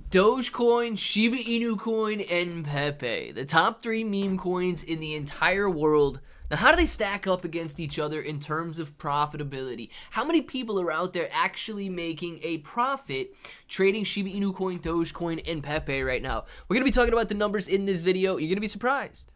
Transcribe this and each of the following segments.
Dogecoin, Shiba Inu coin, and Pepe. The top 3 meme coins in the entire world. Now, how do they stack up against each other in terms of profitability? How many people are out there actually making a profit trading Shiba Inu coin, Dogecoin, and Pepe right now? We're going to be talking about the numbers in this video. You're going to be surprised.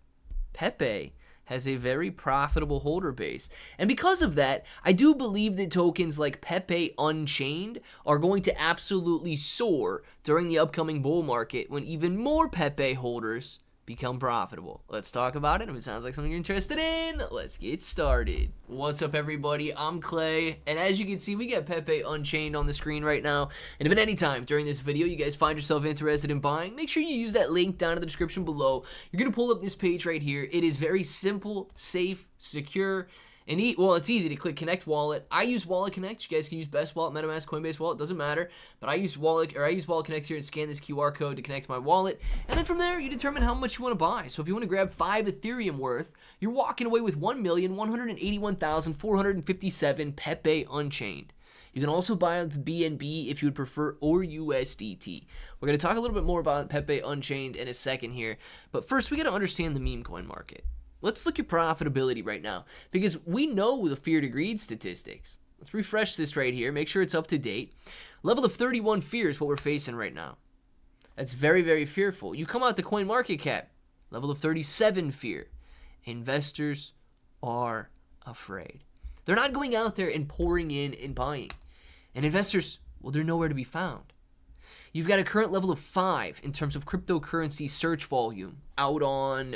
Pepe has a very profitable holder base. And because of that, I do believe that tokens like Pepe Unchained are going to absolutely soar during the upcoming bull market when even more Pepe holders become profitable. Let's talk about it. If it sounds like something you're interested in, let's get started. What's up, everybody? I'm Clay, and as you can see, we got Pepe Unchained on the screen right now. And if at any time during this video you guys find yourself interested in buying, make sure you use that link down in the description below. You're going to pull up this page right here. It is very simple, safe, secure, and it's easy to click Connect Wallet. I use Wallet Connect. You guys can use Best Wallet, MetaMask, Coinbase Wallet, doesn't matter. But I use Wallet Connect here and scan this QR code to connect to my wallet. And then from there, you determine how much you want to buy. So if you want to grab 5 Ethereum worth, you're walking away with 1,181,457 Pepe Unchained. You can also buy on BNB if you would prefer, or USDT. We're going to talk a little bit more about Pepe Unchained in a second here. But first, we got to understand the meme coin market. Let's look at profitability right now, because we know the fear to greed statistics. Let's refresh this right here, make sure it's up to date. Level of 31 fear is what we're facing right now. That's very, very fearful. You come out to CoinMarketCap, level of 37 fear. Investors are afraid. They're not going out there and pouring in and buying. And investors, well, they're nowhere to be found. You've got a current level of 5 in terms of cryptocurrency search volume out on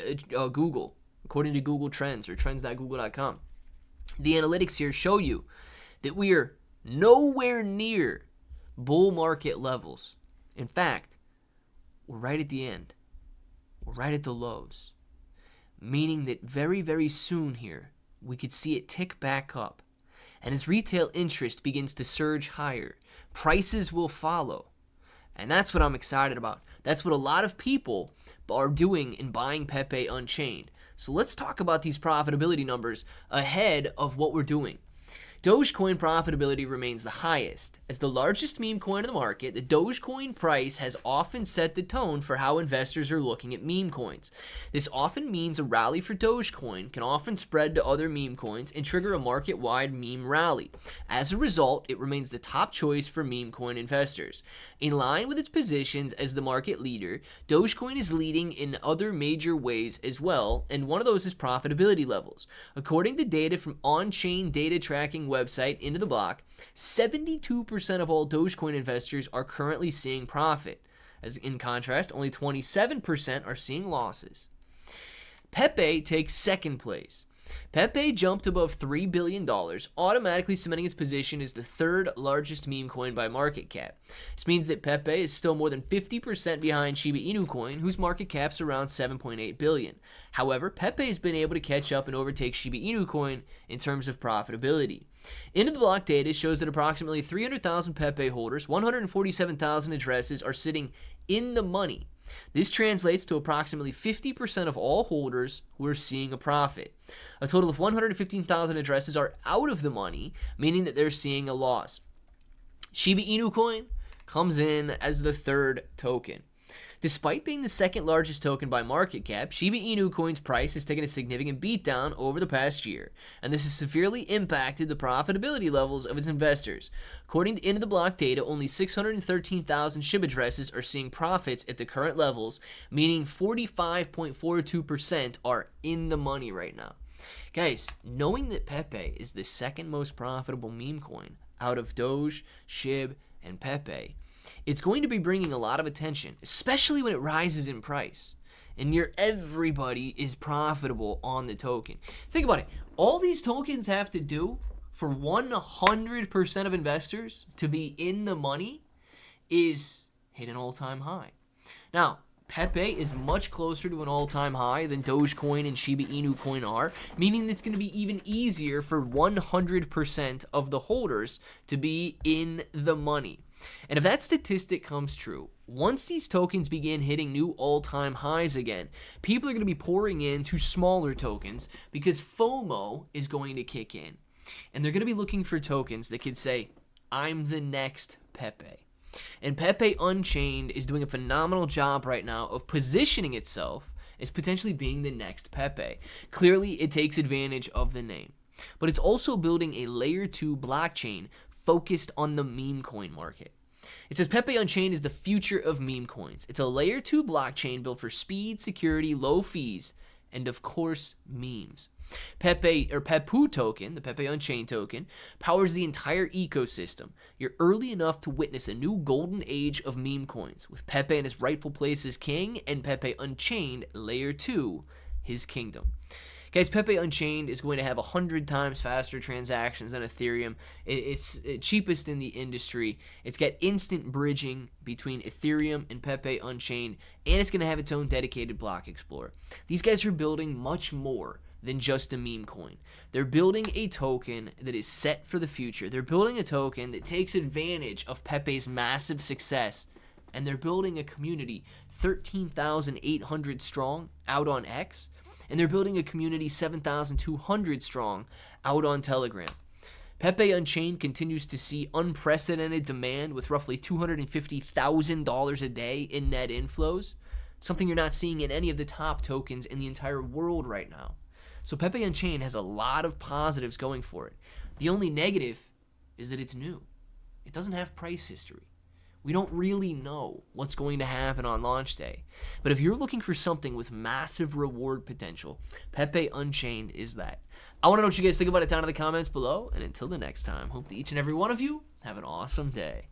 Google. According to Google Trends or trends.google.com. The analytics here show you that we are nowhere near bull market levels. In fact, we're right at the end. We're right at the lows. Meaning that very, very soon here, we could see it tick back up. And as retail interest begins to surge higher, prices will follow. And that's what I'm excited about. That's what a lot of people are doing in buying Pepe Unchained. So let's talk about these profitability numbers ahead of what we're doing. Dogecoin profitability remains the highest. As the largest meme coin in the market, the Dogecoin price has often set the tone for how investors are looking at meme coins. This often means a rally for Dogecoin can often spread to other meme coins and trigger a market-wide meme rally. As a result, it remains the top choice for meme coin investors. In line with its positions as the market leader, Dogecoin is leading in other major ways as well, and one of those is profitability levels. According to data from on-chain data tracking website Into the Block, 72% of all Dogecoin investors are currently seeing profit. As in contrast, only 27% are seeing losses. Pepe takes second place. Pepe jumped above $3 billion, automatically cementing its position as the third largest meme coin by market cap. This means that Pepe is still more than 50% behind Shiba Inu coin, whose market cap's around $7.8 billion. However, Pepe has been able to catch up and overtake Shiba Inu coin in terms of profitability. Into the Block data shows that approximately 300,000 Pepe holders, 147,000 addresses are sitting in the money. This translates to approximately 50% of all holders who are seeing a profit. A total of 115,000 addresses are out of the money, meaning that they're seeing a loss. Shiba Inu coin comes in as the third token. Despite being the second largest token by market cap, Shiba Inu coin's price has taken a significant beatdown over the past year, and this has severely impacted the profitability levels of its investors. According to Into the Block data, only 613,000 SHIB addresses are seeing profits at the current levels, meaning 45.42% are in the money right now. Guys, knowing that Pepe is the second most profitable meme coin out of Doge, SHIB, and Pepe, it's going to be bringing a lot of attention, especially when it rises in price and everybody is profitable on the token. Think about it. All these tokens have to do for 100% of investors to be in the money is hit an all-time high. Now, Pepe is much closer to an all-time high than Dogecoin and Shiba Inu coin are, meaning it's going to be even easier for 100% of the holders to be in the money. And if that statistic comes true, once these tokens begin hitting new all-time highs again, people are going to be pouring into smaller tokens because FOMO is going to kick in. And they're going to be looking for tokens that could say, I'm the next Pepe. And Pepe Unchained is doing a phenomenal job right now of positioning itself as potentially being the next Pepe. Clearly, it takes advantage of the name. But it's also building a layer 2 blockchain focused on the meme coin market. It says Pepe Unchained is the future of meme coins. It's a layer 2 blockchain built for speed, security, low fees, and of course, memes. Pepe or Pepu token, the Pepe Unchained token, powers the entire ecosystem. You're early enough to witness a new golden age of meme coins, with Pepe in his rightful place as king and Pepe Unchained layer 2, his kingdom. Guys, Pepe Unchained is going to have 100 times faster transactions than Ethereum. It's cheapest in the industry. It's got instant bridging between Ethereum and Pepe Unchained, and it's going to have its own dedicated block explorer. These guys are building much more than just a meme coin. They're building a token that is set for the future. They're building a token that takes advantage of Pepe's massive success, and they're building a community 13,800 strong out on X, and they're building a community 7,200 strong out on Telegram. Pepe Unchained continues to see unprecedented demand with roughly $250,000 a day in net inflows, something you're not seeing in any of the top tokens in the entire world right now. So Pepe Unchained has a lot of positives going for it. The only negative is that it's new. It doesn't have price history. We don't really know what's going to happen on launch day. But if you're looking for something with massive reward potential, Pepe Unchained is that. I want to know what you guys think about it down in the comments below. And until the next time, hope that each and every one of you have an awesome day.